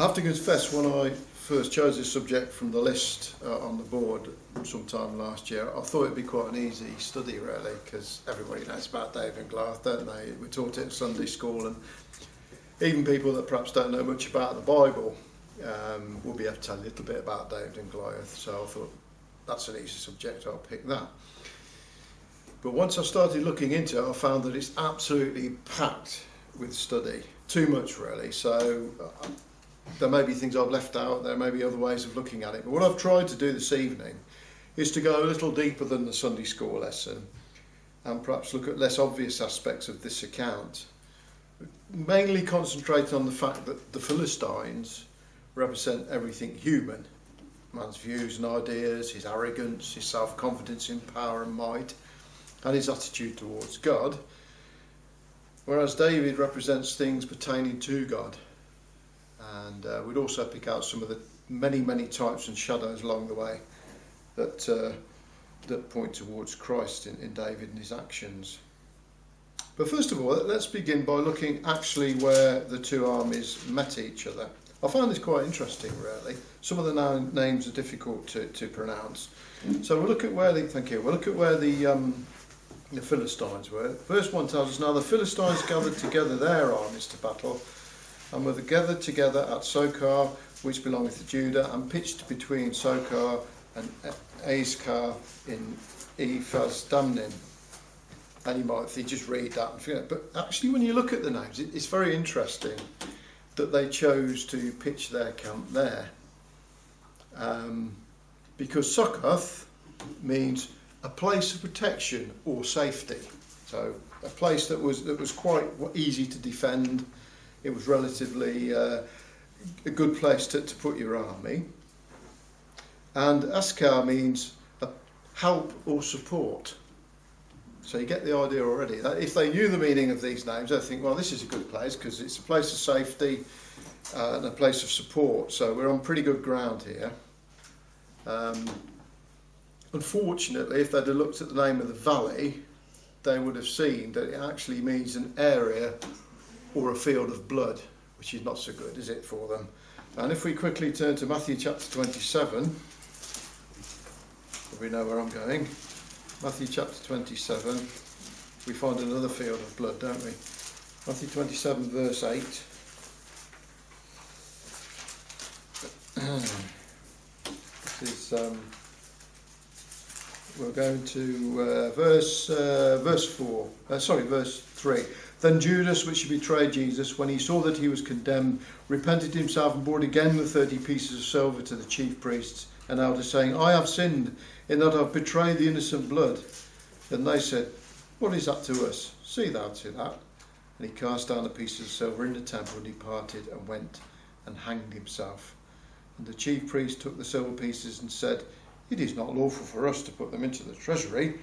have to confess, when I first chose this subject from the list on the board sometime last year, I thought it'd be quite an easy study really, because everybody knows about David and Goliath, don't they? We taught it in Sunday school, and even people that perhaps don't know much about the Bible will be able to tell a little bit about David and Goliath. So I thought that's an easy subject, I'll pick that. But once I started looking into it, I found that it's absolutely packed with study. Too much really. So there may be things I've left out, there may be other ways of looking at it. But what I've tried to do this evening is to go a little deeper than the Sunday school lesson and perhaps look at less obvious aspects of this account. Mainly concentrating on the fact that the Philistines represent everything human. Man's views and ideas, his arrogance, his self-confidence in power and might, and his attitude towards God. Whereas David represents things pertaining to God. And we'd also pick out some of the many types and shadows along the way that point towards Christ in David and his actions. But first of all, let's begin by looking actually where the two armies met each other. I find this quite interesting really. Some of the names are difficult to pronounce. So we'll look at where the Philistines were. Verse 1 tells us, now the Philistines gathered together their armies to battle, and were gathered together at Sokar, which belongeth to Judah, and pitched between Sokar and Azekah in Ephaz-Damnim. And you might think, just read that and forget it. But actually, when you look at the names, it's very interesting that they chose to pitch their camp there. Because Succoth means a place of protection or safety. So a place that was quite easy to defend. It was relatively a good place to put your army. And Askar means help or support. So you get the idea already. That if they knew the meaning of these names, they'd think, well, this is a good place because it's a place of safety and a place of support. So we're on pretty good ground here. Unfortunately, if they'd have looked at the name of the valley, they would have seen that it actually means an area or a field of blood, which is not so good, is it, for them? And if we quickly turn to Matthew chapter 27, we know where I'm going. Matthew chapter 27, we find another field of blood, don't we? Matthew 27 verse 8. This is, we're going to verse 3. Then Judas, which betrayed Jesus, when he saw that he was condemned, repented himself and brought again the 30 pieces of silver to the chief priests and elders, saying, I have sinned in that I have betrayed the innocent blood. Then they said, what is that to us? See thou to that. And he cast down the pieces of silver in the temple and departed and went and hanged himself. And the chief priest took the silver pieces and said, it is not lawful for us to put them into the treasury,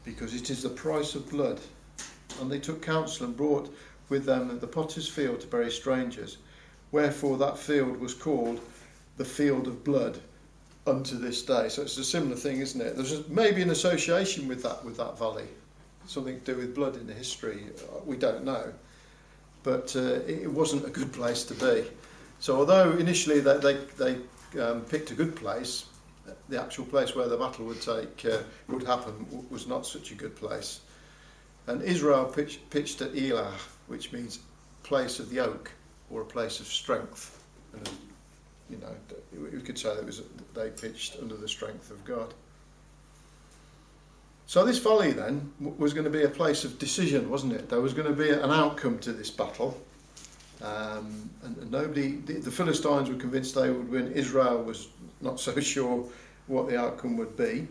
because it is the price of blood. And they took counsel and brought with them the potter's field to bury strangers. Wherefore that field was called the field of blood unto this day. So it's a similar thing, isn't it? There's maybe an association with that valley, something to do with blood in the history. We don't know, but it wasn't a good place to be. So although initially they picked a good place, the actual place where the battle would happen was not such a good place. And Israel pitched at Elah, which means place of the oak or a place of strength. And you know, we could say they pitched under the strength of God. So this valley then was going to be a place of decision, wasn't it? There was going to be an outcome to this battle. And the Philistines were convinced they would win. Israel was not so sure what the outcome would be.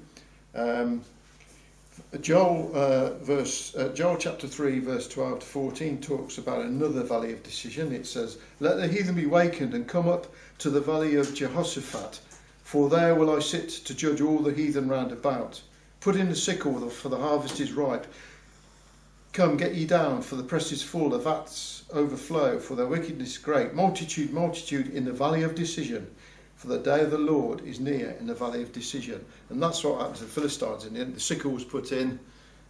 Joel chapter 3 verse 12 to 14 talks about another valley of decision. It says, let the heathen be wakened and come up to the valley of Jehoshaphat, for there will I sit to judge all the heathen round about. Put in the sickle, for the harvest is ripe. Come, get ye down, for the press is full, the vats overflow, for their wickedness is great. Multitude, multitude in the valley of decision, for the day of the Lord is near in the valley of decision. And that's what happened to the Philistines in the end. The sickle was put in,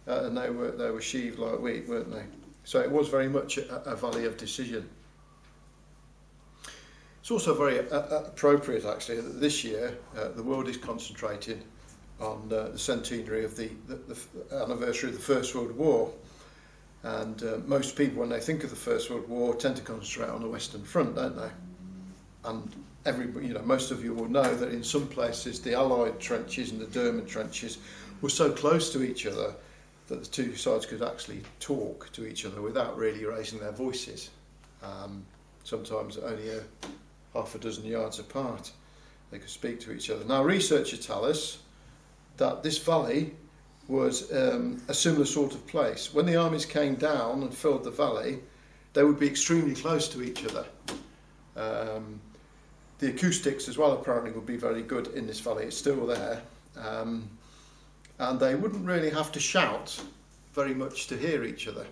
and they were sheaved like wheat, weren't they? So it was very much a valley of decision. It's also very appropriate, actually, that this year the world is concentrating on the centenary of the anniversary of the First World War. And most people, when they think of the First World War, tend to concentrate on the Western Front, don't they? And everybody, most of you will know that in some places the Allied trenches and the German trenches were so close to each other that the two sides could actually talk to each other without really raising their voices. Sometimes only half a dozen yards apart they could speak to each other. Now, researchers tell us that this valley was a similar sort of place. When the armies came down and filled the valley, they would be extremely close to each other. The acoustics as well apparently would be very good in this valley. It's still there. And they wouldn't really have to shout very much to hear each other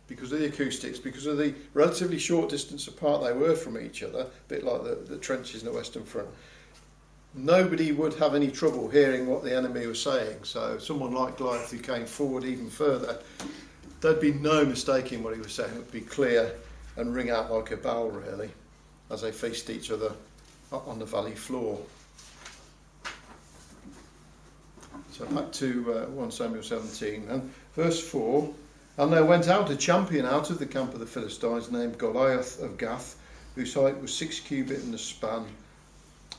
because of the acoustics, because of the relatively short distance apart they were from each other, a bit like the trenches in the Western Front. Nobody would have any trouble hearing what the enemy was saying. So someone like Goliath, who came forward even further, there'd be no mistaking what he was saying. It would be clear and ring out like a bell, really, as they faced each other on the valley floor. So back to 1 Samuel 17 and verse 4. And there went out a champion out of the camp of the Philistines named Goliath of Gath, whose height was 6 cubits and a span,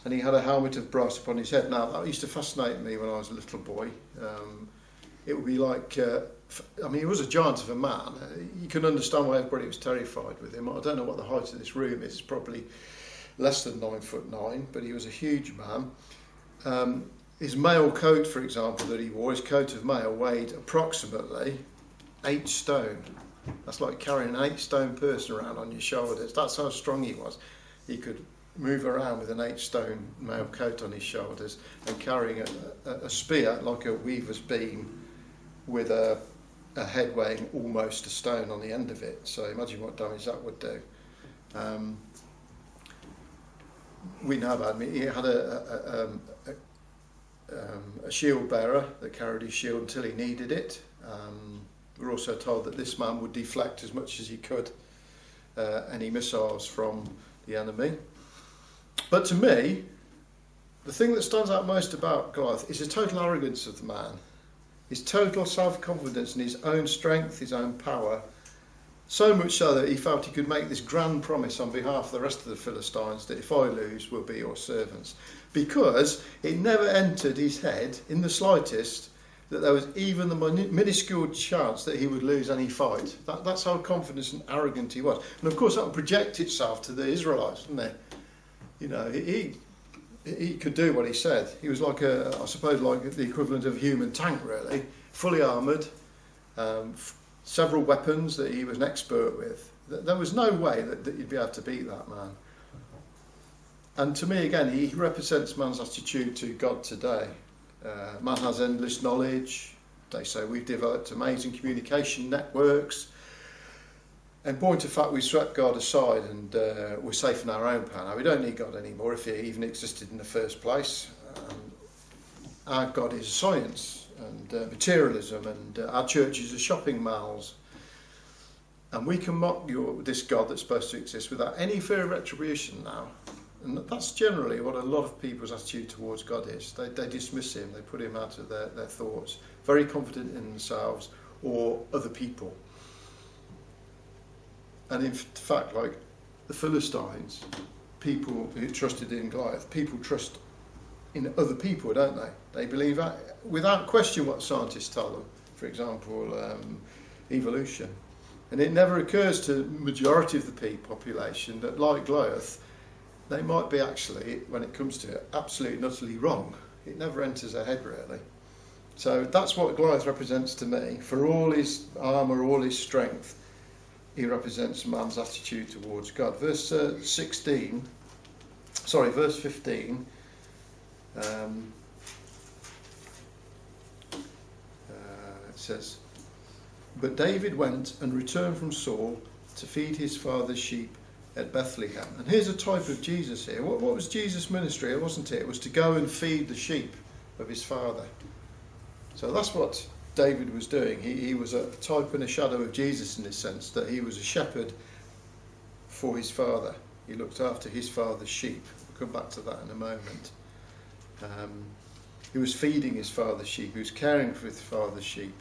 and he had a helmet of brass upon his head. Now, that used to fascinate me when I was a little boy. It would be like, he was a giant of a man. You can understand why everybody was terrified with him. I don't know what the height of this room is. It's probably less than 9'9", but he was a huge man. His mail coat, for example, that he wore, his coat of mail, weighed approximately 8 stone. That's like carrying an 8-stone person around on your shoulders. That's how strong he was. He could move around with an 8-stone mail coat on his shoulders and carrying a spear like a weaver's beam with a head weighing almost a stone on the end of it. So imagine what damage that would do. We know about him. He had a shield bearer that carried his shield until he needed it. We're also told that this man would deflect as much as he could any missiles from the enemy. But to me, the thing that stands out most about Goliath is the total arrogance of the man, his total self-confidence in his own strength, his own power, so much so that he felt he could make this grand promise on behalf of the rest of the Philistines that if I lose, we'll be your servants. Because it never entered his head in the slightest that there was even the minuscule chance that he would lose any fight. That's how confident and arrogant he was. And of course that would project itself to the Israelites, wouldn't it? He could do what he said. He was like I suppose like the equivalent of a human tank, really, fully armoured, several weapons that he was an expert with. There was no way that you'd be able to beat that man. And to me, again, he represents man's attitude to God today. Man has endless knowledge. They say we've developed amazing communication networks. In point of fact, we swept God aside and we're safe in our own power. Now, we don't need God anymore if he even existed in the first place. Our God is science and materialism, and our churches are shopping malls. And we can mock this God that's supposed to exist without any fear of retribution now. And that's generally what a lot of people's attitude towards God is. They dismiss him, they put him out of their thoughts, very confident in themselves or other people. And in fact, like the Philistines, people who trusted in Goliath, people trust in other people, don't they? They believe that without question what scientists tell them. For example, evolution. And it never occurs to the majority of the population that, like Goliath, they might be actually, when it comes to it, absolutely and utterly wrong. It never enters their head, really. So that's what Goliath represents to me. For all his armour, all his strength, he represents man's attitude towards God. Verse 15, it says, "But David went and returned from Saul to feed his father's sheep at Bethlehem." And here's a type of Jesus here. What was Jesus' ministry, wasn't it? It was to go and feed the sheep of his father. So that's what David was doing. He was a type and a shadow of Jesus in this sense, that he was a shepherd for his father. He looked after his father's sheep. We'll come back to that in a moment. He was feeding his father's sheep. He was caring for his father's sheep.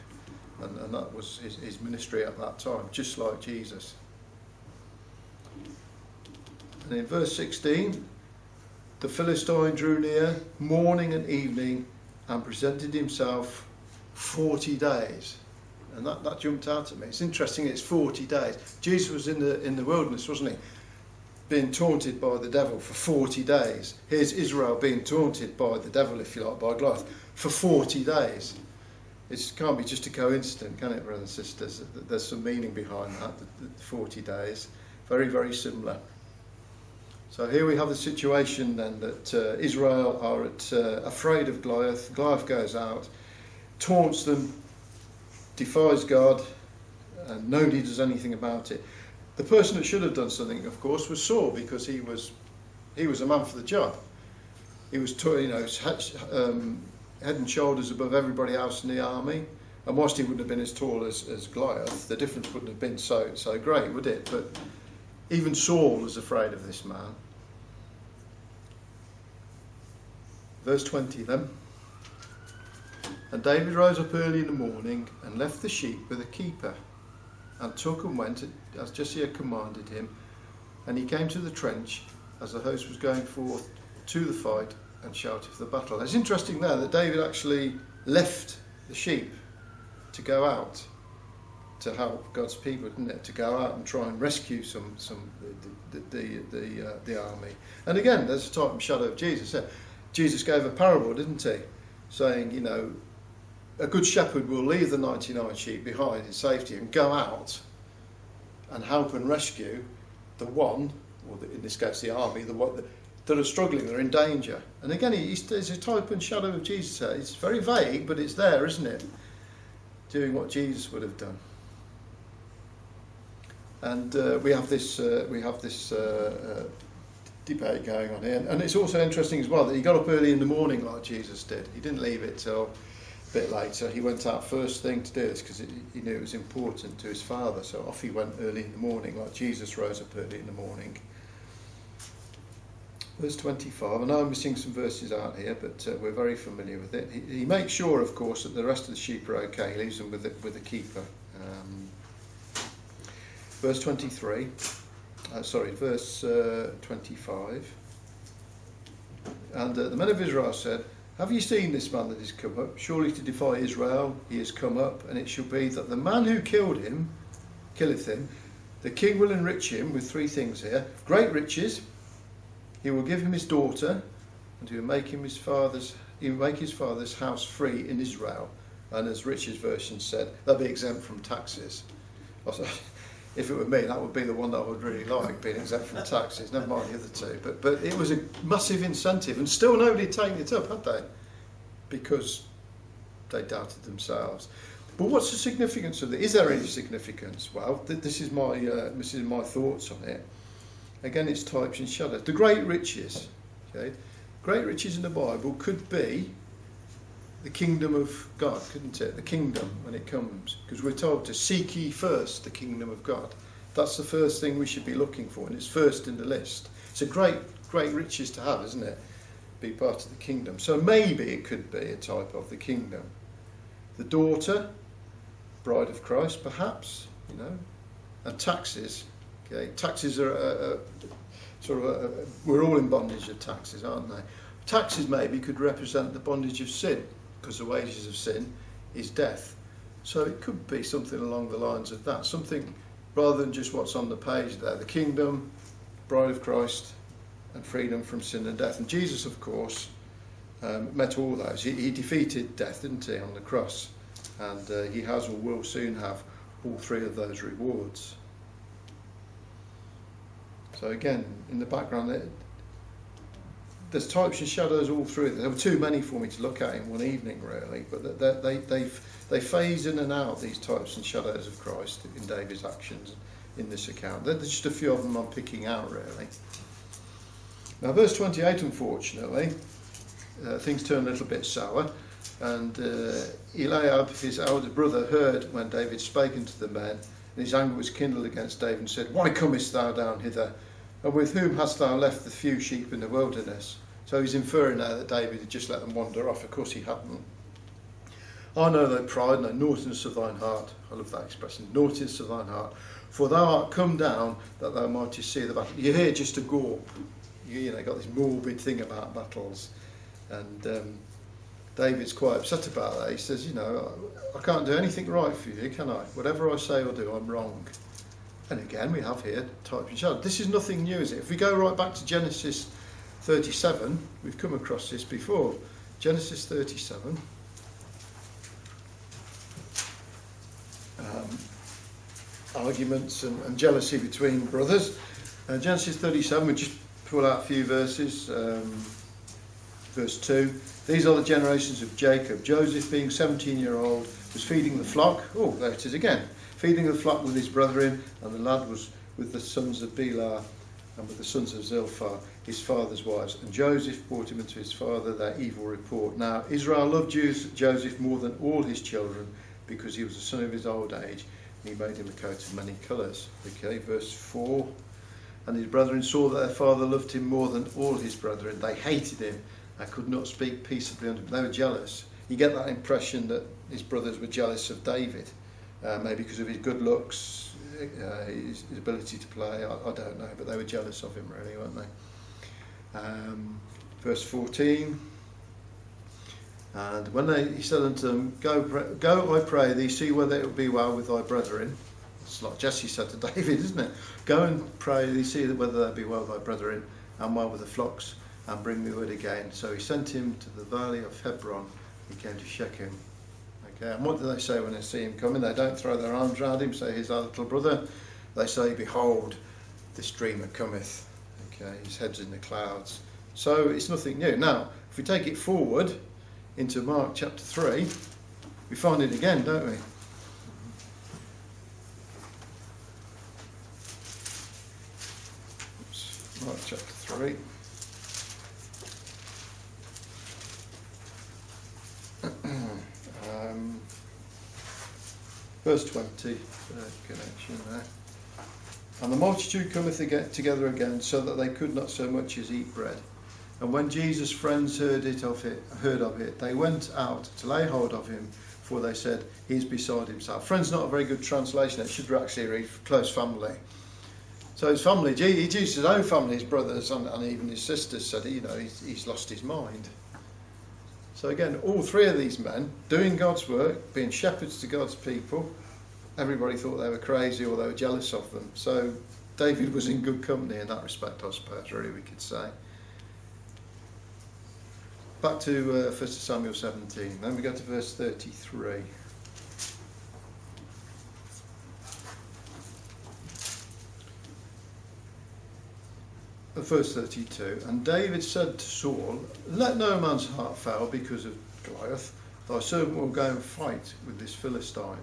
And that was his ministry at that time, just like Jesus. And in verse 16, the Philistine drew near morning and evening and presented himself 40 days. And that jumped out at me. It's interesting, it's 40 days. Jesus was in the wilderness, wasn't he? Being taunted by the devil for 40 days. Here's Israel being taunted by the devil, if you like, by Goliath, for 40 days. It can't be just a coincidence, can it, brothers and sisters? There's some meaning behind that, the 40 days. Very, very similar. So here we have the situation then that Israel are afraid of Goliath. Goliath goes out, taunts them, defies God, and nobody does anything about it. The person that should have done something, of course, was Saul, because he was a man for the job. He was, head and shoulders above everybody else in the army, and whilst he wouldn't have been as tall as Goliath, the difference wouldn't have been so great, would it? But even Saul was afraid of this man. Verse 20 then. And David rose up early in the morning and left the sheep with a keeper, and took and went as Jesse had commanded him, and he came to the trench as the host was going forth to the fight, and shouted for the battle. It's interesting there that David actually left the sheep to go out to help God's people, didn't it? To go out and try and rescue the army. And again, there's a type and shadow of Jesus. Jesus gave a parable, didn't he? Saying, a good shepherd will leave the 99 sheep behind in safety and go out and help and rescue the one, or in this case the army, the one that are struggling, they're in danger. And again, there's a type and shadow of Jesus here. It's very vague, but it's there, isn't it? Doing what Jesus would have done. And we have this debate going on here. And it's also interesting as well that he got up early in the morning like Jesus did. He didn't leave it till a bit later. He went out first thing to do this because he knew it was important to his Father. So off he went early in the morning, like Jesus rose up early in the morning. Verse 25, I know I'm missing some verses out here, but we're very familiar with it. He makes sure, of course, that the rest of the sheep are okay. He leaves them with a keeper. Verse 23, verse 25. And the men of Israel said, have you seen this man that is come up? Surely to defy Israel he is come up, and it shall be that the man who killeth him, the king will enrich him with three things here. Great riches. He will give him his daughter, and he will make his father's house free in Israel. And as Richard's version said, they'll be exempt from taxes. If it were me, that would be the one that I would really like, being exempt from taxes. Never mind the other two. But it was a massive incentive, and still nobody had taken it up, had they? Because they doubted themselves. But what's the significance of it? Is there any significance? Well, this is my thoughts on it. Again, it's types and shadows. The great riches, okay? Great riches in the Bible could be the kingdom of God, couldn't it? The kingdom when it comes. Because we're told to seek ye first the kingdom of God. That's the first thing we should be looking for, and it's first in the list. It's a great riches to have, isn't it? Be part of the kingdom. So maybe it could be a type of the kingdom. The daughter, bride of Christ, perhaps, and taxes. Okay, taxes are we're all in bondage of taxes, aren't they? Taxes maybe could represent the bondage of sin, because the wages of sin is death. So it could be something along the lines of that, something rather than just what's on the page there. The kingdom, bride of Christ, and freedom from sin and death. And Jesus, of course, met all those. He defeated death, didn't he, on the cross? And he has or will soon have all three of those rewards. So again, in the background, there's types and shadows all through it. There were too many for me to look at in one evening, really. But they phase in and out, these types and shadows of Christ in David's actions in this account. There's just a few of them I'm picking out, really. Now, verse 28, unfortunately, things turn a little bit sour. And Eliab, his elder brother, heard when David spake unto the men, and his anger was kindled against David, and said, why comest thou down hither? And with whom hast thou left the few sheep in the wilderness? So he's inferring now that David had just let them wander off. Of course he hadn't. I know thy pride and thy naughtiness of thine heart. I love that expression, naughtiness of thine heart. For thou art come down that thou mightest see the battle. You're here just to gawp. You know, got this morbid thing about battles. And David's quite upset about that. He says, you know, I can't do anything right for you, can I? Whatever I say or do, I'm wrong. And again, we have here type and shadow. This is nothing new, is it? If we go right back to Genesis 37, we've come across this before. Genesis 37. Arguments and jealousy between brothers. Genesis 37, we just pull out a few verses. Verse 2. These are the generations of Jacob. Joseph, being 17-year-old, was feeding the flock. Oh, there it is again. Feeding the flock with his brethren, and the lad was with the sons of Bela and with the sons of Zilpah, his father's wives. And Joseph brought him unto his father their evil report. Now Israel loved Joseph more than all his children, because he was the son of his old age, and he made him a coat of many colours. Okay, verse 4. And his brethren saw that their father loved him more than all his brethren. They hated him and could not speak peaceably unto him. They were jealous. You get that impression that his brothers were jealous of David. Maybe because of his good looks, his ability to play, I don't know, but they were jealous of him really, weren't they? Verse 14, and when he said unto them, Go, I pray thee, see whether it will be well with thy brethren. It's like Jesse said to David, isn't it? Go and pray thee, see whether there be well with thy brethren, and well with the flocks, and bring me word again. So he sent him to the valley of Hebron. He came to Shechem. Okay, and what do they say when they see him coming? They don't throw their arms around him, say, here's our little brother. They say, behold, this dreamer cometh. Okay, his head's in the clouds. So it's nothing new. Now, if we take it forward into Mark chapter 3, we find it again, don't we? Oops, Mark chapter 3. Verse 20, connection there. And the multitude cometh together again, so that they could not so much as eat bread. And when Jesus' friends heard of it, they went out to lay hold of him, for they said, he is beside himself. Friends, not a very good translation. It should actually read close family. So his family, Jesus' own family, his brothers and even his sisters said, you know, he's lost his mind. So again, all three of these men doing God's work, being shepherds to God's people, everybody thought they were crazy or they were jealous of them. So David was in good company in that respect, I suppose, really, we could say. Back to 1 Samuel 17. Then we go to verse 33. Verse 32, and David said to Saul, let no man's heart fail because of Goliath. Thy servant will go and fight with this Philistine.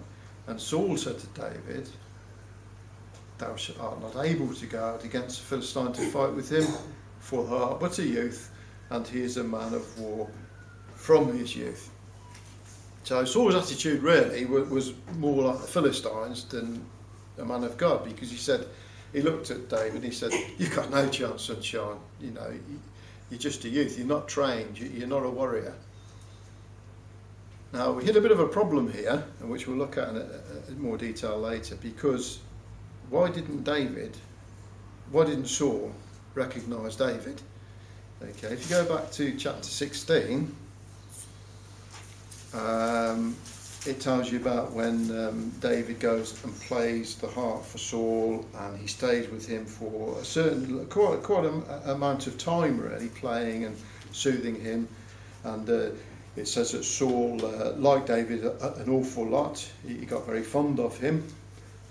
And Saul said to David, thou art not able to go out against the Philistine to fight with him, for thou art but a youth, and he is a man of war from his youth. So Saul's attitude really was more like the Philistines than a man of God, because he looked at David and he said, you've got no chance, sunshine. You know, you're just a youth. You're not trained. You're not a warrior. Now, we hit a bit of a problem here, which we'll look at in more detail later, because why didn't Saul recognise David? Okay, if you go back to chapter 16, it tells you about when David goes and plays the harp for Saul, and he stays with him for a certain quite an amount of time, really, playing and soothing him. And it says that Saul liked David an awful lot. He got very fond of him.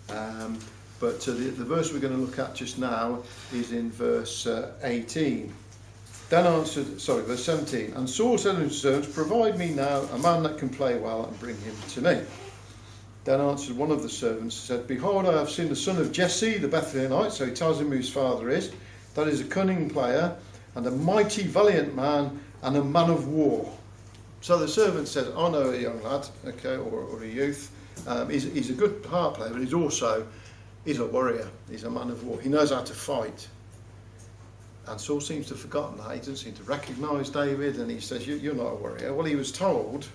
But the verse we're going to look at just now is in verse 18. Verse 17. And Saul said unto his servants, provide me now a man that can play well, and bring him to me. Then answered one of the servants, and said, behold, I have seen the son of Jesse, the Bethlehemite. So he tells him who his father is. That is a cunning player, and a mighty valiant man, and a man of war. So the servant said, I know a young lad, okay, or a youth. He's a good harp player, but he's a warrior. He's a man of war. He knows how to fight. And Saul seems to have forgotten that. He doesn't seem to recognise David, and he says, you're not a warrior. Well, he was told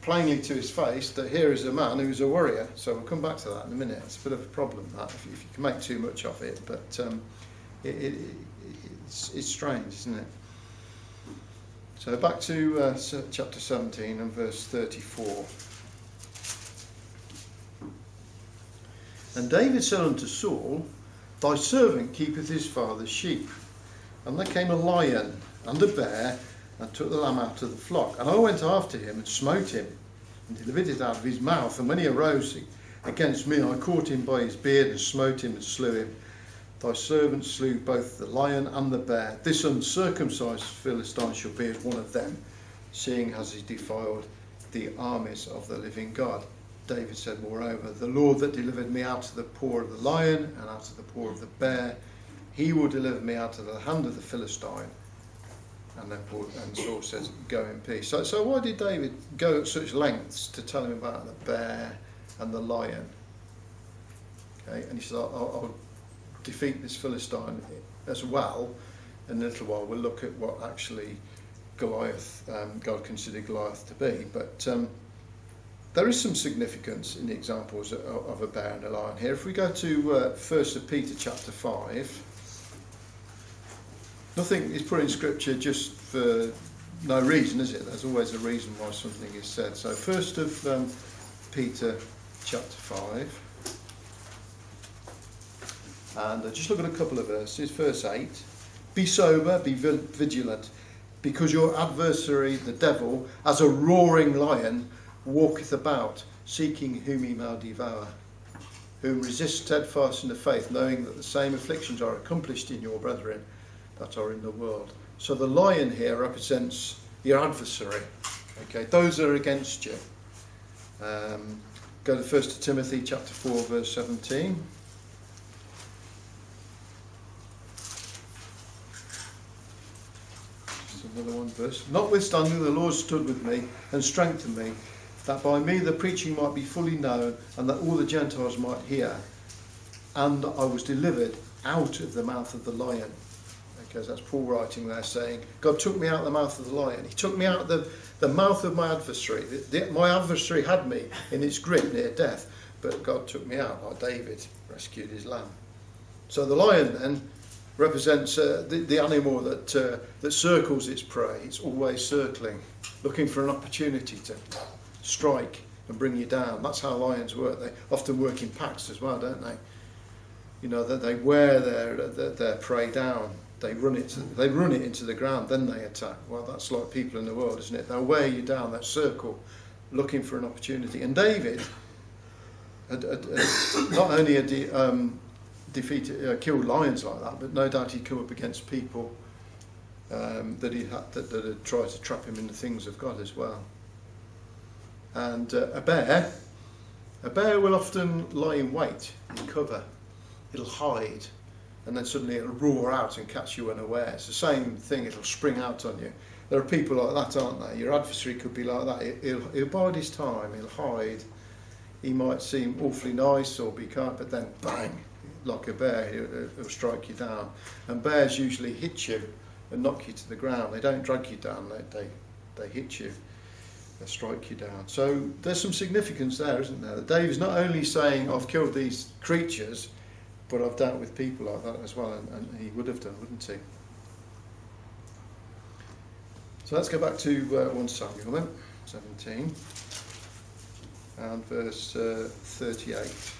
plainly to his face that here is a man who's a warrior. So we'll come back to that in a minute. It's a bit of a problem, that, if you can make too much of it. But it's strange, isn't it? So back to chapter 17 and verse 34. And David said unto Saul, thy servant keepeth his father's sheep. And there came a lion and a bear, and took the lamb out of the flock. And I went after him, and smote him, and delivered it out of his mouth. And when he arose against me, I caught him by his beard, and smote him, and slew him. Thy servant slew both the lion and the bear. This uncircumcised Philistine shall be as one of them, seeing as he defiled the armies of the living God. David said, moreover, the Lord that delivered me out of the paw of the lion and out of the paw of the bear, he will deliver me out of the hand of the Philistine. And Saul says, go in peace. So why did David go at such lengths to tell him about the bear and the lion? Okay, and he says, I'll defeat this Philistine as well. In a little while we'll look at what actually Goliath, God considered Goliath to be. But there is some significance in the examples of a bear and a lion here. If we go to 1 Peter chapter 5, nothing is put in Scripture just for no reason, is it? There's always a reason why something is said. So 1 Peter chapter 5, and just look at a couple of verses. Verse 8, be sober, be vigilant, because your adversary, the devil, as a roaring lion, walketh about, seeking whom he may devour, whom resist steadfast in the faith, knowing that the same afflictions are accomplished in your brethren that are in the world. So the lion here represents your adversary. Okay, those are against you. Go to 1 Timothy chapter 4, verse 17. Another one verse. Notwithstanding, the Lord stood with me and strengthened me, that by me the preaching might be fully known, and that all the Gentiles might hear. And I was delivered out of the mouth of the lion. Okay, that's Paul writing there, saying, God took me out of the mouth of the lion. He took me out of the mouth of my adversary. My adversary had me in its grip near death, but God took me out, like David rescued his lamb. So the lion then represents the animal that circles its prey. It's always circling, looking for an opportunity to strike and bring you down. That's how lions work. They often work in packs as well, don't they? You know, that they wear their prey down. They run it into the ground, then they attack. Well, that's like people in the world, isn't it? They'll wear you down, that circle, looking for an opportunity. And David had not only killed lions like that, but no doubt he'd come up against people that had tried to trap him in the things of God as well. And a bear will often lie in wait, in cover. It'll hide, and then suddenly it'll roar out and catch you unaware. It's the same thing, it'll spring out on you. There are people like that, aren't there? Your adversary could be like that. He'll bide his time, he'll hide. He might seem awfully nice or be kind, but then bang, like a bear, he'll strike you down. And bears usually hit you and knock you to the ground. They don't drag you down, they hit you. They strike you down. So there's some significance there, isn't there? That David's not only saying, I've killed these creatures, but I've dealt with people like that as well, and he would have done, wouldn't he? So let's go back to 1 Samuel then, 17, and verse 38.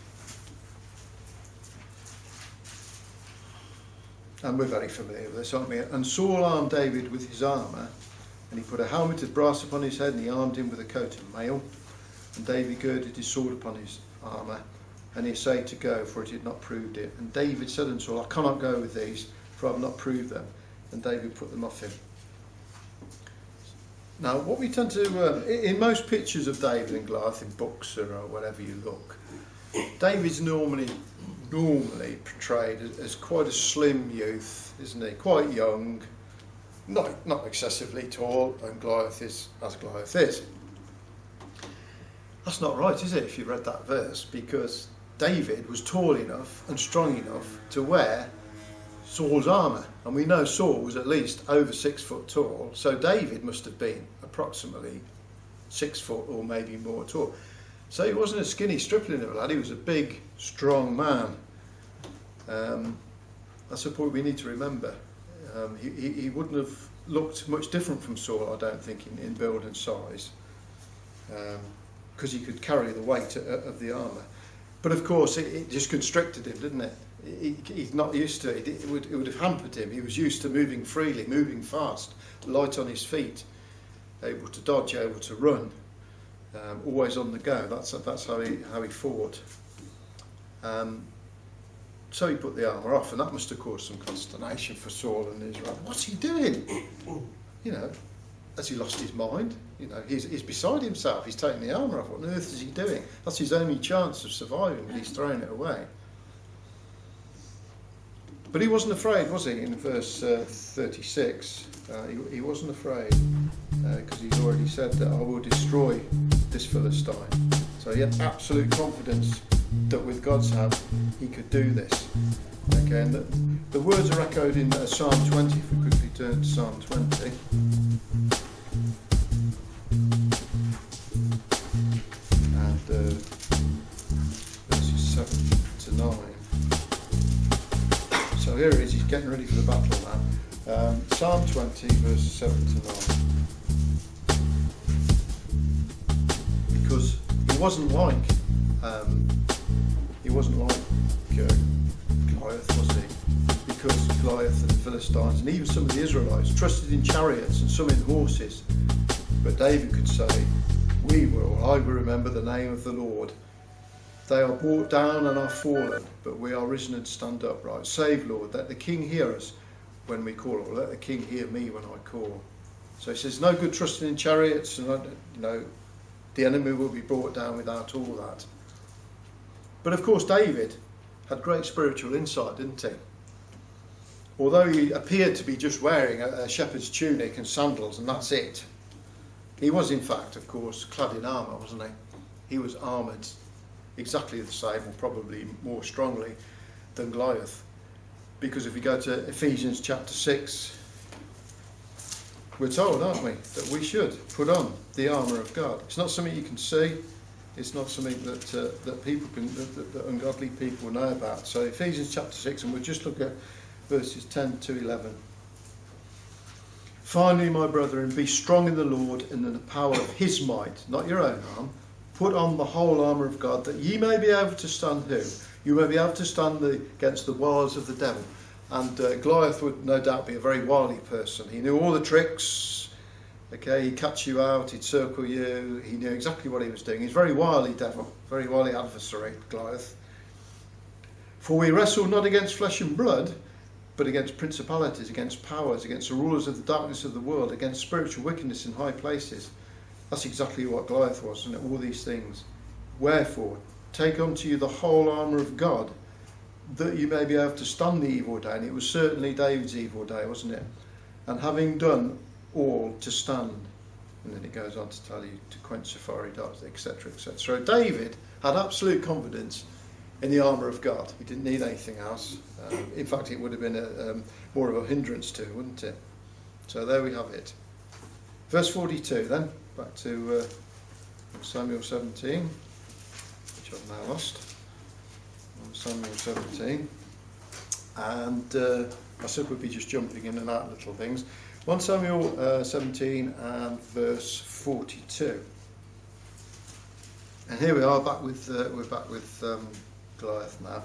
And we're very familiar with this, aren't we? And Saul armed David with his armour, and he put a helmet of brass upon his head, and he armed him with a coat of mail. And David girded his sword upon his armour, and he essayed to go, for it had not proved it. And David said unto Saul, I cannot go with these, for I have not proved them. And David put them off him. Now, what we tend to, in most pictures of David and Goliath, in books or wherever you look, David's normally portrayed as quite a slim youth, isn't he? Quite young, not excessively tall, and Goliath is as Goliath is. That's not right, is it, if you read that verse? Because David was tall enough and strong enough to wear Saul's armour. And we know Saul was at least over 6 foot tall, so David must have been approximately 6 foot or maybe more tall. So he wasn't a skinny stripling of a lad, he was a big, strong man. That's a point we need to remember. He wouldn't have looked much different from Saul, I don't think, in build and size, because he could carry the weight of the armour. But of course it just constricted him, didn't it? He's not used to it. It would have hampered him. He was used to moving freely, moving fast, light on his feet, able to dodge, able to run, always on the go. That's how he fought. So he put the armour off, and that must have caused some consternation for Saul and Israel. What's he doing? You know, has he lost his mind? You know, he's beside himself. He's taking the armour off. What on earth is he doing? That's his only chance of surviving, but he's throwing it away. But he wasn't afraid, was he? In verse 36, he wasn't afraid, because he's already said that I will destroy this Philistine. So he had absolute confidence that with God's help he could do this. Okay, and the words are echoed in Psalm 20, if we quickly turn to Psalm 20. And verses 7 to 9. So here he is, he's getting ready for the battle now. Psalm 20, verses 7 to 9. Because he wasn't like Goliath, was he? Because Goliath and the Philistines and even some of the Israelites trusted in chariots and some in horses. But David could say, I will remember the name of the Lord. They are brought down and are fallen, but we are risen and stand upright. Save, Lord, let the King hear us when we call, or let the King hear me when I call. So he says, no good trusting in chariots, and the enemy will be brought down without all that. But of course David had great spiritual insight, didn't he? Although he appeared to be just wearing a shepherd's tunic and sandals and that's it, he was in fact, of course, clad in armour, wasn't he? He was armoured exactly the same, or probably more strongly, than Goliath. Because if we go to Ephesians chapter 6, we're told, aren't we, that we should put on the armour of God. It's not something you can see. It's not something that people can, that ungodly people know about. So Ephesians chapter 6, and we'll just look at verses 10 to 11. Finally, my brethren, be strong in the Lord and in the power of his might, not your own arm. Put on the whole armour of God, that ye may be able to stand who? You may be able to stand against the wiles of the devil. And Goliath would no doubt be a very wily person. He knew all the tricks. Okay, he'd catch you out, he'd circle you, he knew exactly what he was doing. He's a very wily devil, very wily adversary, Goliath. For we wrestle not against flesh and blood, but against principalities, against powers, against the rulers of the darkness of the world, against spiritual wickedness in high places. That's exactly what Goliath was, isn't it? All these things. Wherefore, take unto you the whole armour of God, that you may be able to stand the evil day. And it was certainly David's evil day, wasn't it? And having done all, to stand. And then it goes on to tell you to quench the fiery darts, etc., etc. So David had absolute confidence in the armour of God. He didn't need anything else. In fact, it would have been more of a hindrance to, wouldn't it? So there we have it. Verse 42 then, back to Samuel 17, which I've now lost. Samuel 17. And I said we'd be just jumping in and out little things. 1 Samuel 17 and verse 42. And here we are, we're back with Goliath now.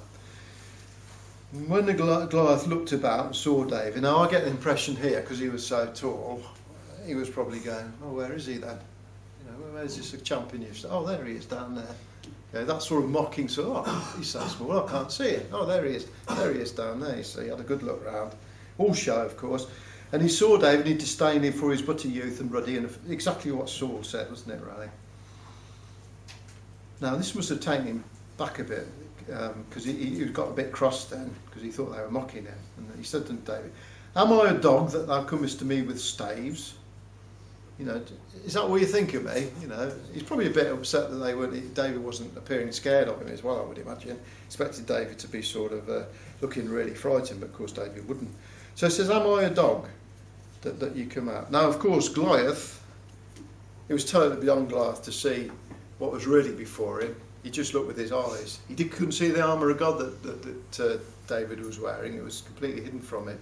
When the Goliath looked about and saw David, now I get the impression here, because he was so tall, he was probably going, oh, where is he then? Where's this champion? Oh, there he is down there. Okay, that sort of mocking, so, oh, he's so small, I can't see him. Oh, there he is down there. So he had a good look round. All show, of course. And he saw David, he disdained him for his but a youth and ruddy, and exactly what Saul said, wasn't it, really? Now, this must have taken him back a bit, because he got a bit cross then, because he thought they were mocking him. And he said to David, am I a dog that thou comest to me with staves? You know, is that what you think of me? You know, he's probably a bit upset that David wasn't appearing scared of him as well, I would imagine. Expected David to be sort of looking really frightened, but of course David wouldn't. So it says, am I a dog that you come out? Now, of course, Goliath, it was totally beyond Goliath to see what was really before him. He just looked with his eyes. Couldn't see the armour of God that David was wearing. It was completely hidden from him.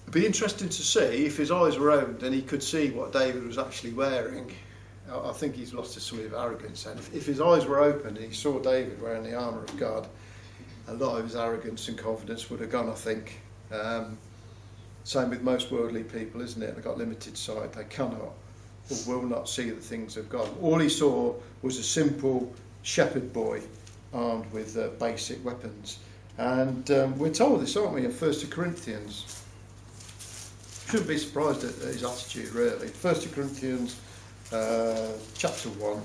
It'd be interesting to see if his eyes were opened and he could see what David was actually wearing. I think he's lost some of his arrogance. And if his eyes were open and he saw David wearing the armour of God, a lot of his arrogance and confidence would have gone, I think. Same with most worldly people, isn't it? They've got limited sight. They cannot or will not see the things of God. All he saw was a simple shepherd boy armed with basic weapons. And we're told this, aren't we, in 1 Corinthians? Shouldn't be surprised at his attitude, really. 1 Corinthians chapter 1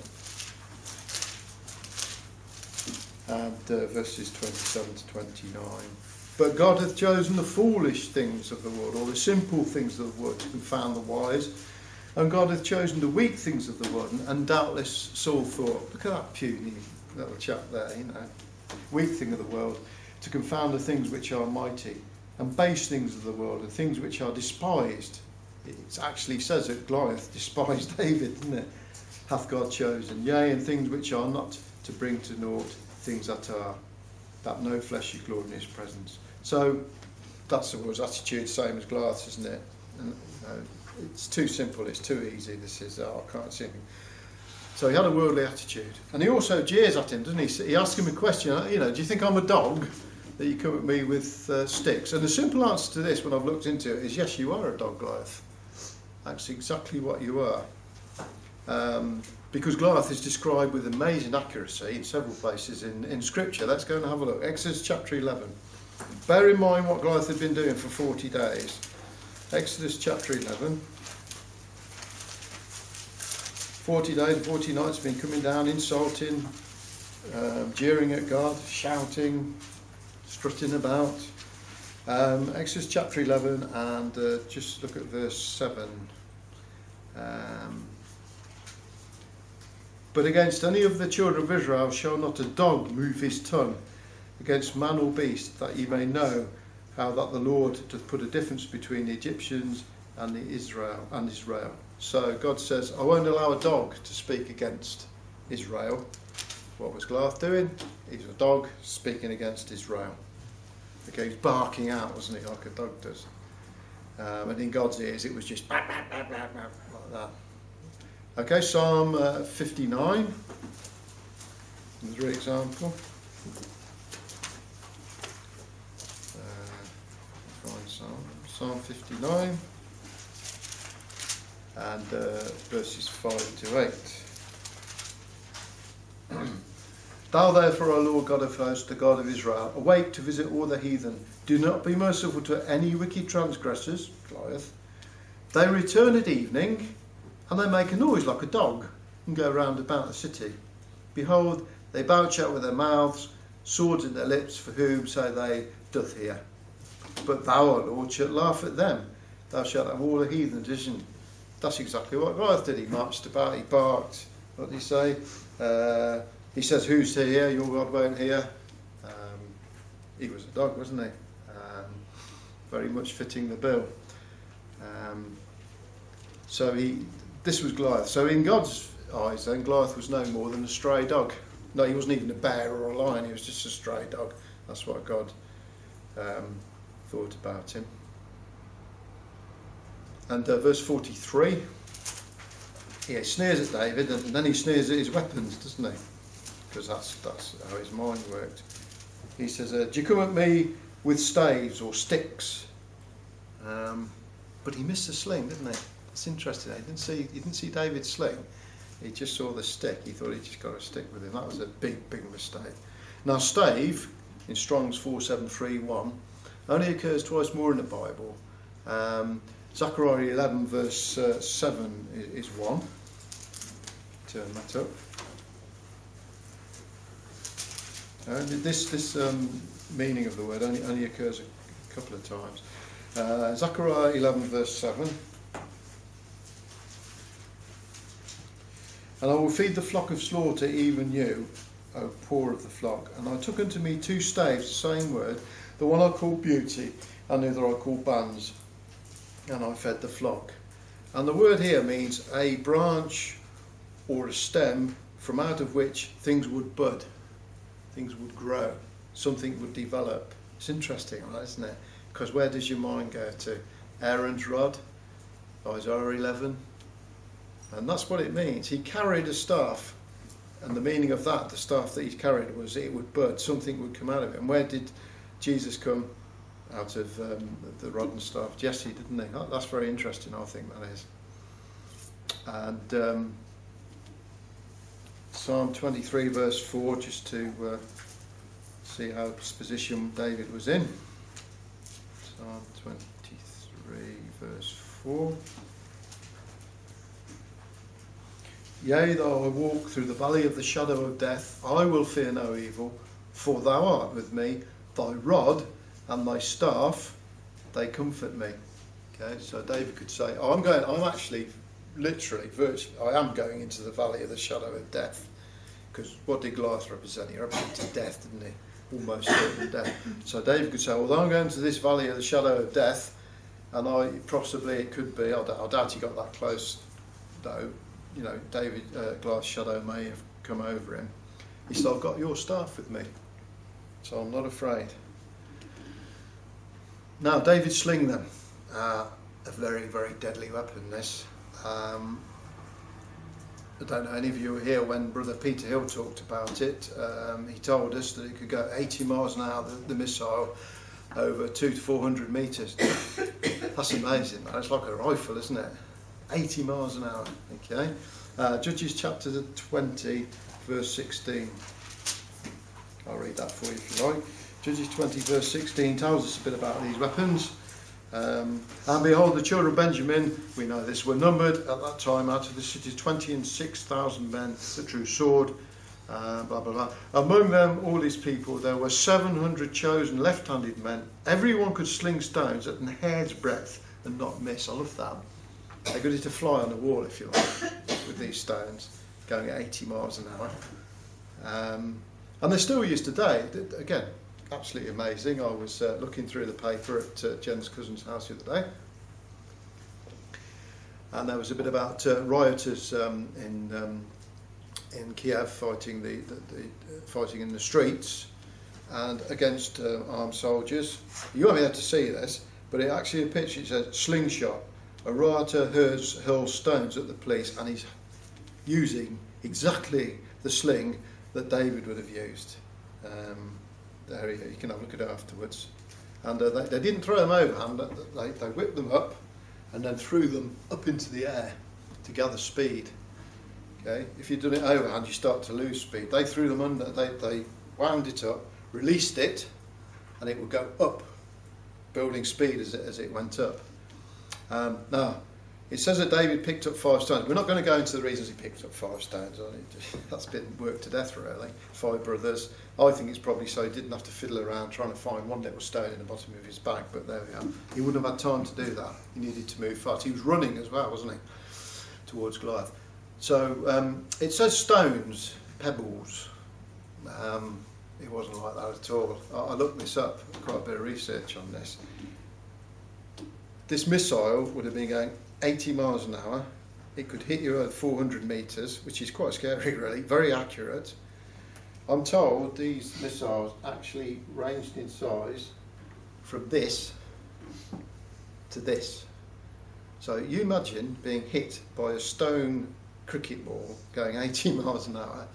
and verses 27 to 29. But God hath chosen the foolish things of the world, or the simple things of the world, to confound the wise. And God hath chosen the weak things of the world, and doubtless Saul thought, look at that puny little chap there, you know, weak thing of the world, to confound the things which are mighty, and base things of the world, and things which are despised. It actually says that Goliath despised David, doesn't it? Hath God chosen, yea, and things which are not, to bring to naught things that are, that no flesh should glory in his presence. So that's the world's attitude, same as Goliath's, isn't it? And, it's too simple, it's too easy, this is, I can't see anything. So he had a worldly attitude. And he also jeers at him, doesn't he? He asks him a question, you know, do you think I'm a dog that you come at me with sticks? And the simple answer to this, when I've looked into it, is yes, you are a dog, Goliath. That's exactly what you are. Because Goliath is described with amazing accuracy in several places in Scripture. Let's go and have a look. Exodus chapter 11. Bear in mind what Goliath had been doing for 40 days. Exodus chapter 11. 40 days and 40 nights been coming down, insulting, jeering at God, shouting, strutting about. Exodus chapter 11 and just look at verse 7. But against any of the children of Israel shall not a dog move his tongue against man or beast, that ye may know how that the Lord doth put a difference between the Egyptians and Israel. So God says, I won't allow a dog to speak against Israel. What was Goliath doing? He's a dog speaking against Israel. Okay, he's barking out, wasn't he, like a dog does. And in God's ears it was just bah, bah, bah, bah, bah, like that. Okay, Psalm 59. Another example. Psalm 59 and verses 5 to 8. Thou therefore, O Lord God of hosts, the God of Israel, awake to visit all the heathen. Do not be merciful to any wicked transgressors, Goliath. They return at evening, and they make a noise like a dog, and go round about the city. Behold, they belch out with their mouths, swords in their lips, for whom, say they, doth hear. But thou, O Lord, shalt laugh at them. Thou shalt have all the heathen vision. That's exactly what Goliath did. He marched about, he barked. What did he say? He says, who's here? Your God won't hear. He was a dog, wasn't he? Very much fitting the bill. This was Goliath. So in God's eyes then, Goliath was no more than a stray dog. No, he wasn't even a bear or a lion, he was just a stray dog. That's what God thought about him. And verse 43, he sneers at David, and then he sneers at his weapons, doesn't he? Because that's how his mind worked. He says, do you come at me with staves or sticks? But he missed the sling, didn't he? It's interesting. He didn't see David's sling. He just saw the stick. He thought he just got a stick with him. That was a big mistake. Now, stave in Strong's 4731 only occurs twice more in the Bible. Zechariah 11 verse 7 is one. Turn that up. And this meaning of the word only occurs a couple of times. Zechariah 11 verse 7. And I will feed the flock of slaughter, even you, O poor of the flock. And I took unto me 2 staves, the same word, the one I called beauty, and the other I called bands, and I fed the flock. And the word here means a branch or a stem from out of which things would bud, things would grow, something would develop. It's interesting, right, isn't it? Because where does your mind go to? Aaron's rod, Isaiah 11. And that's what it means. He carried a staff, and the meaning of that, the staff that he carried, was it would bud, something would come out of it. And where did Jesus come? Out of the rod and staff. Jesse, didn't he? That's very interesting, I think that is. And Psalm 23 verse 4, just to see how position David was in. Psalm 23 verse 4. Yea, though I walk through the valley of the shadow of death, I will fear no evil, for thou art with me, thy rod and thy staff, they comfort me. Okay, so David could say, I'm actually, literally, virtually, I am going into the valley of the shadow of death. Because what did Goliath represent? He represented death, didn't he? Almost certain death. So David could say, although I'm going to this valley of the shadow of death, and it could be, I doubt he got that close, though. You know, Goliath's shadow may have come over him. He said, I've got your staff with me, so I'm not afraid. Now, David sling them, a very, very deadly weapon, this. I don't know, any of you were here when Brother Peter Hill talked about it. He told us that it could go 80 miles an hour, the missile, over 200 to 400 metres. That's amazing, man. It's like a rifle, isn't it? 80 miles an hour, okay. Judges chapter 20, verse 16. I'll read that for you if you like. Judges 20 verse 16 tells us a bit about these weapons. And behold, the children of Benjamin, we know this, were numbered at that time out of the cities 26,000 men that drew sword, blah blah blah. Among them, all these people, there were 700 chosen left-handed men. Everyone could sling stones at an hair's breadth and not miss. I love that. They're good to fly on the wall, if you like, with these stones, going at 80 miles an hour. And they're still used today. Again, absolutely amazing. I was looking through the paper at Jen's cousin's house the other day, and there was a bit about rioters in Kiev fighting fighting in the streets and against armed soldiers. You won't be able to see this, but it actually a picture. It says slingshot. A rioter hurls stones at the police, and he's using exactly the sling that David would have used. There you can have a look at it afterwards. And they didn't throw them overhand, they whipped them up and then threw them up into the air to gather speed. Okay, if you'd done it overhand, you start to lose speed. They threw them under, they wound it up, released it, and it would go up, building speed as it went up. Now, it says that David picked up 5 stones. We're not going to go into the reasons he picked up 5 stones. That's been worked to death, really. 5 brothers. I think it's probably so he didn't have to fiddle around trying to find one little stone in the bottom of his bag, but there we are. He wouldn't have had time to do that. He needed to move fast. He was running as well, wasn't he, towards Goliath. So it says stones, pebbles. It wasn't like that at all. I looked this up, quite a bit of research on this. This missile would have been going 80 miles an hour. It could hit you at 400 metres, which is quite scary, really. Very accurate. I'm told these missiles actually ranged in size from this to this. So you imagine being hit by a stone cricket ball going 80 miles an hour.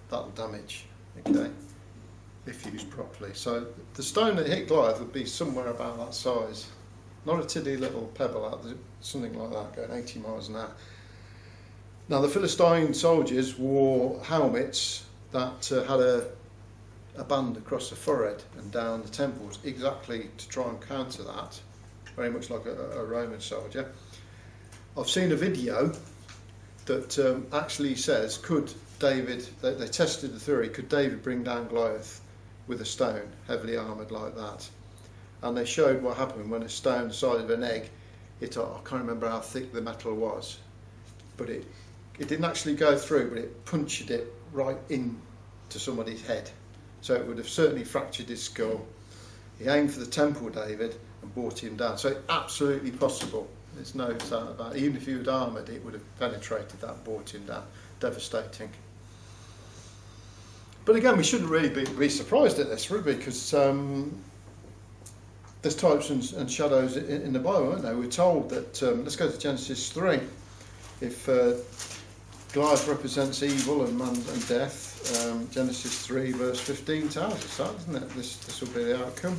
That'll damage, okay, if used properly. So the stone that hit Goliath would be somewhere about that size. Not a tiddly little pebble out there, something like that, going 80 miles an hour. Now, the Philistine soldiers wore helmets that had a band across the forehead and down the temples, exactly to try and counter that, very much like a Roman soldier. I've seen a video that actually says, could David, they tested the theory, could David bring down Goliath with a stone, heavily armoured like that? And they showed what happened when a stone the size of an egg hit. I can't remember how thick the metal was, but it it didn't actually go through, but it punctured it right into somebody's head. So it would have certainly fractured his skull. He aimed for the temple, David, and brought him down. So it's absolutely possible. There's no doubt about it. Even if he was armoured, it would have penetrated that and brought him down. Devastating. But again, we shouldn't really be surprised at this, would we? Because there's types and shadows in the Bible, aren't there? We're told that, let's go to Genesis 3. If Goliath represents evil and man and death, Genesis 3 verse 15 tells us that, doesn't it? This will be the outcome.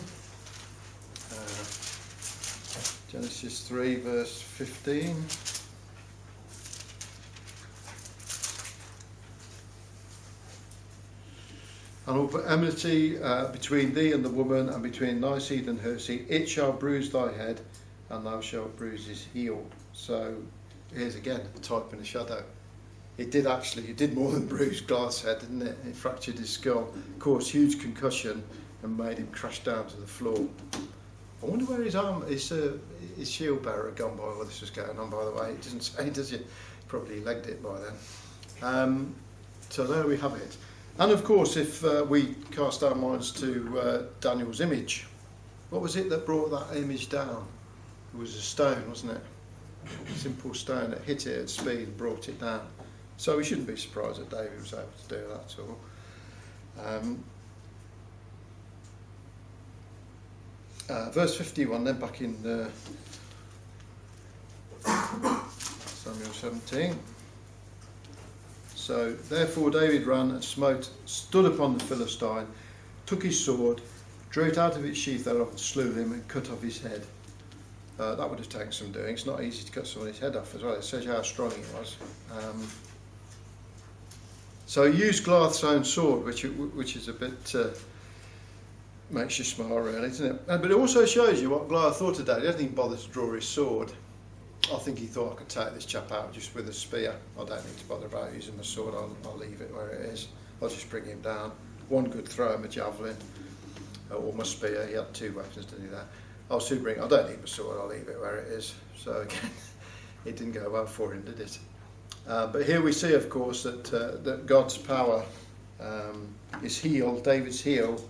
Genesis 3 verse 15. And will put enmity between thee and the woman, and between thy seed and her seed. It shall bruise thy head, and thou shalt bruise his heel. So here's again a type and a shadow. It did more than bruise Goliath's head, didn't it? It fractured his skull, caused huge concussion, and made him crash down to the floor. I wonder where his shield bearer had gone by while this was going on, by the way. It doesn't say, does it? Probably legged it by then. So there we have it. And of course, if we cast our minds to Daniel's image, what was it that brought that image down? It was a stone, wasn't it? A simple stone that hit it at speed and brought it down. So we shouldn't be surprised that David was able to do that at all. Verse 51, then back in Samuel 17. So, therefore David ran and stood upon the Philistine, took his sword, drew it out of its sheath thereof, and slew him, and cut off his head. That would have taken some doing. It's not easy to cut somebody's head off as well. It says how strong he was. So he used Goliath's own sword, which is a bit makes you smile, really, isn't it? But it also shows you what Goliath thought of David. He didn't even bother to draw his sword. I think he thought, I could take this chap out just with a spear. I don't need to bother about using the sword. I'll leave it where it is. I'll just bring him down. One good throw, my javelin, or my spear. He had two weapons to do that. I don't need my sword. I'll leave it where it is. So again, it didn't go well for him, did it? But here we see, of course, that God's power, his heel, David's heel,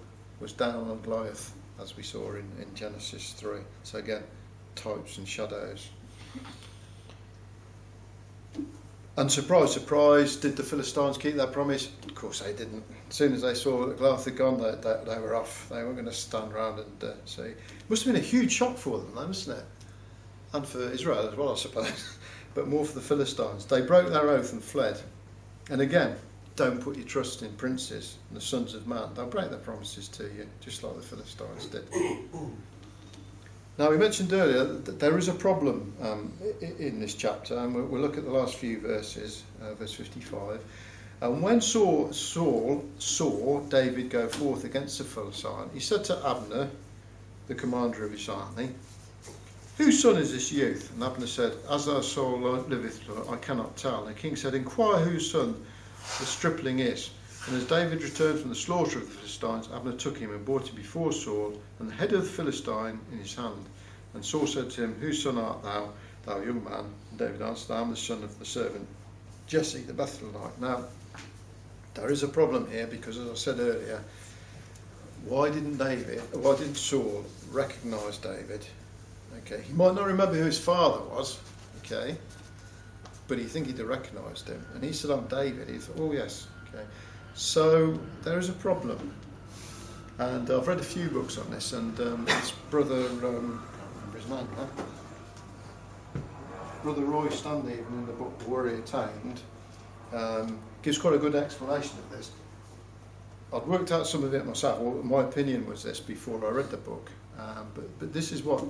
was down on Goliath, as we saw in Genesis 3. So again, types and shadows. And surprise, surprise, did the Philistines keep their promise? Of course they didn't. As soon as they saw that Goliath had gone, they were off. They weren't going to stand around and see. It must have been a huge shock for them, though, mustn't it? And for Israel as well, I suppose. But more for the Philistines. They broke their oath and fled. And again, don't put your trust in princes and the sons of man. They'll break their promises to you, just like the Philistines did. Now, we mentioned earlier that there is a problem in this chapter, and we'll look at the last few verses, verse 55. And when Saul saw David go forth against the Philistine, he said to Abner, the commander of his army, "Whose son is this youth?" And Abner said, "As thy soul liveth, I cannot tell." And the king said, "Inquire whose son the stripling is." And as David returned from the slaughter of the Philistines, Abner took him and brought him before Saul, and the head of the Philistine in his hand. And Saul said to him, "Whose son art thou, thou young man?" And David answered, "I am the son of the servant Jesse the Bethlehemite." Now, there is a problem here because, as I said earlier, why didn't Saul recognise David? Okay, he might not remember who his father was, okay, but he think he'd have recognised him. And he said, "I'm David." He thought, "Oh yes, okay." So there is a problem, and I've read a few books on this, and his brother, I can't remember his name now, Brother Roy Stanley, even in the book The Warrior Tamed, gives quite a good explanation of this. I'd worked out some of it myself. Well, my opinion was this before I read the book, but this is what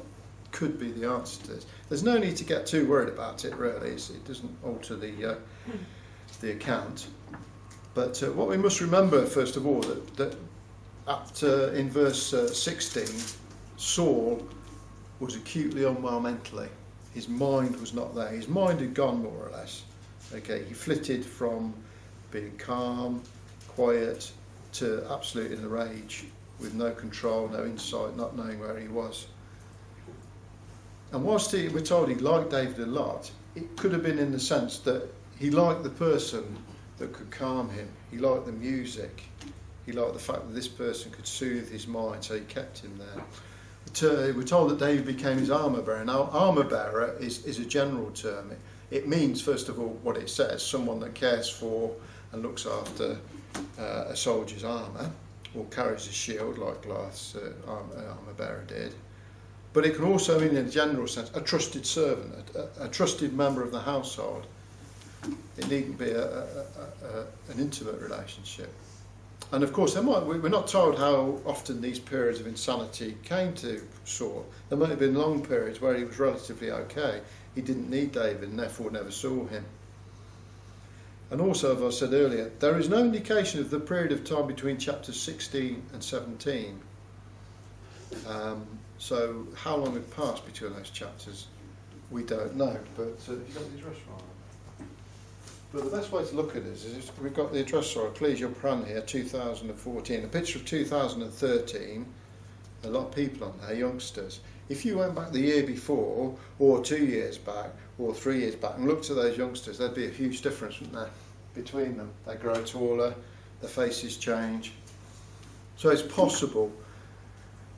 could be the answer to this. There's no need to get too worried about it, really. It doesn't alter the account. But what we must remember, first of all, that in verse 16, Saul was acutely unwell mentally. His mind was not there. His mind had gone, more or less. Okay, he flitted from being calm, quiet, to absolute in a rage, with no control, no insight, not knowing where he was. And whilst we're told he liked David a lot, it could have been in the sense that He liked the person that could calm him. He liked the music. He liked the fact that this person could soothe his mind, so he kept him there. We're told that David became his armour bearer. Now, armour bearer is a general term. It means, first of all, what it says, someone that cares for and looks after a soldier's armour, or carries a shield like Goliath's armour bearer did. But it can also mean, in a general sense, a trusted servant, a trusted member of the household. It needn't be an intimate relationship. And of course, we're not told how often these periods of insanity came to Saul. There might have been long periods where he was relatively okay. He didn't need David and therefore never saw him. And also, as I said earlier, there is no indication of the period of time between chapters 16 and 17. So how long had passed between those chapters, we don't know. But have you got the address right? But the best way to look at it is we've got the address right. Please, your plan here, 2014. A picture of 2013. A lot of people on there, youngsters. If you went back the year before, or 2 years back, or 3 years back, and looked at those youngsters, there'd be a huge difference, wouldn't there, between them? They grow taller, their faces change. So it's possible,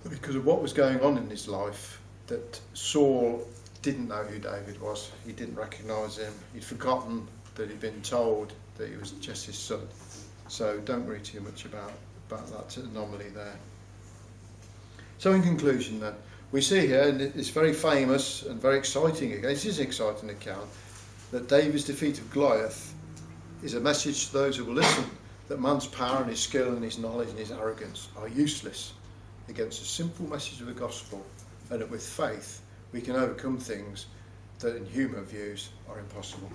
because of what was going on in his life, that Saul didn't know who David was. He didn't recognise him. He'd forgotten that he'd been told that he was just his son. So don't worry too much about that anomaly there. So in conclusion then, we see here, and it's very famous and very exciting, again, it is an exciting account, that David's defeat of Goliath is a message to those who will listen, that man's power and his skill and his knowledge and his arrogance are useless against the simple message of the gospel, and that with faith we can overcome things that in human views are impossible.